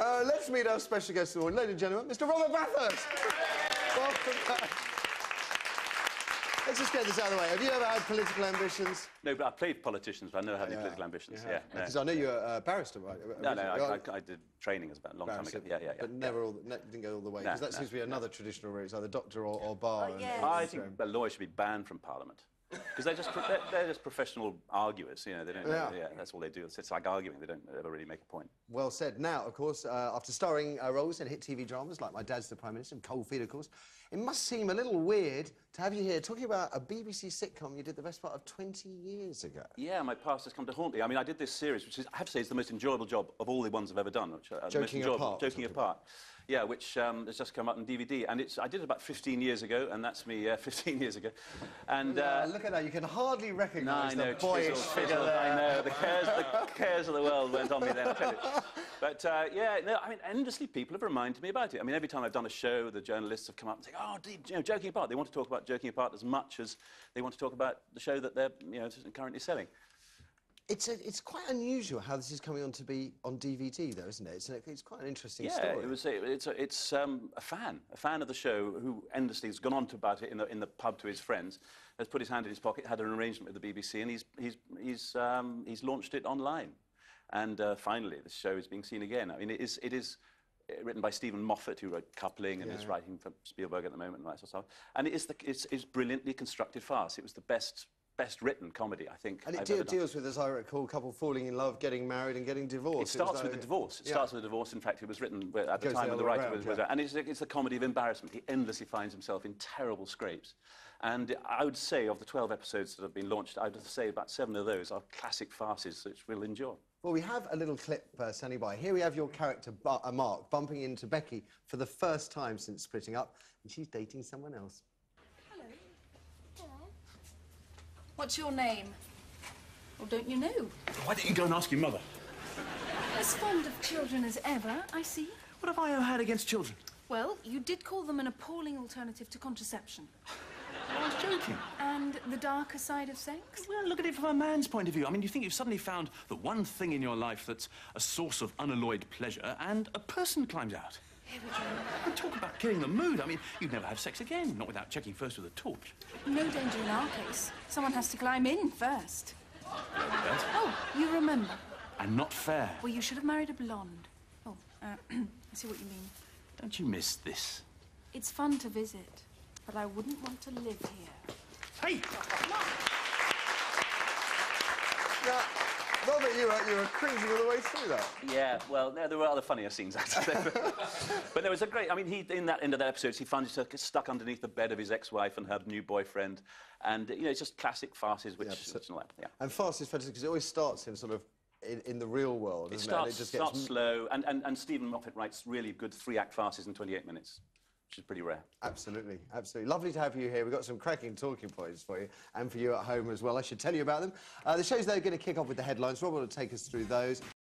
Let's meet our special guest of the morning, ladies and gentlemen, Mr. Robert Bathurst. Welcome back. Let's just get this out of the way. Have you ever had political ambitions? No, but I played politicians, but I never had any political ambitions. Yeah, because I know you're a barrister, right? No, I did training a long time ago. Yeah. But never didn't go all the way, because that seems to be another traditional route. It's either doctor or bar. Yes. I think lawyers should be banned from Parliament. Because they're just professional arguers, you know, they don't... Yeah, that's all they do. It's like arguing, they don't ever really make a point. Well said. Now, of course, after starring roles in hit TV dramas like My Dad's the Prime Minister and Cold Feet, of course, it must seem a little weird to have you here talking about a BBC sitcom you did the best part of 20 years ago. Yeah, my past has come to haunt me. I mean, I did this series, which is, I have to say, is the most enjoyable job of all the ones I've ever done. Which, Joking Apart. Joking Apart. Yeah, which has just come out on DVD. And I did it about 15 years ago, and that's me 15 years ago. And look at that, you can hardly recognise the boyish figure fizzle, there. I know, the cares of the world went on me then, I tell you. But, yeah, no, I mean, endlessly people have reminded me about it. I mean, every time I've done a show, the journalists have come up and say, oh, you know, Joking Apart. They want to talk about Joking Apart as much as they want to talk about the show that they're, you know, currently selling. It's quite unusual how this is coming on to be on DVD, though, isn't it? It's quite an interesting story. Yeah, it's a fan of the show who endlessly has gone on to about it in the pub to his friends, has put his hand in his pocket, had an arrangement with the BBC, and he's launched it online, and finally the show is being seen again. I mean, it is written by Steven Moffat, who wrote Coupling and is writing for Spielberg at the moment and that sort of stuff. And it's brilliantly constructed farce. It was the best written comedy, I think. And it deals with, as I recall, a couple falling in love, getting married and getting divorced. It starts with the divorce. It starts with the divorce. In fact, it was written at the time when the writer was... And it's a comedy of embarrassment. He endlessly finds himself in terrible scrapes. And I would say, of the 12 episodes that have been launched, I would say about 7 of those are classic farces which we'll enjoy. Well, we have a little clip standing by. Here we have your character, Mark, bumping into Becky for the first time since splitting up, and she's dating someone else. What's your name? Well, don't you know? Why don't you go and ask your mother? As fond of children as ever, I see. What have I ever had against children? Well, you did call them an appalling alternative to contraception. I was joking. And the darker side of sex? Well, look at it from a man's point of view. I mean, you think you've suddenly found the one thing in your life that's a source of unalloyed pleasure, and a person climbs out. Here we go. And talk about killing the mood. I mean, you'd never have sex again, not without checking first with a torch. No danger in our case. Someone has to climb in first. Yes. Oh, you remember. And not fair. Well, you should have married a blonde. Oh, I see what you mean. Don't you miss this? It's fun to visit, but I wouldn't want to live here. Hey! Now, Robert, you were cringing all the way through that. Yeah, well, there were other funnier scenes, actually. But there was a great... I mean, in that end of that episode, he finds himself stuck underneath the bed of his ex-wife and her new boyfriend. And, you know, it's just classic farces, which... And farce is fantastic, because it always starts in sort of... In the real world, it doesn't it? It just starts slow, and Steven Moffat writes really good 3-act farces in 28 minutes, which is pretty rare. Absolutely, absolutely. Lovely to have you here. We've got some cracking talking points for you, and for you at home as well. I should tell you about them. The show's, though, going to kick off with the headlines. Robert will take us through those.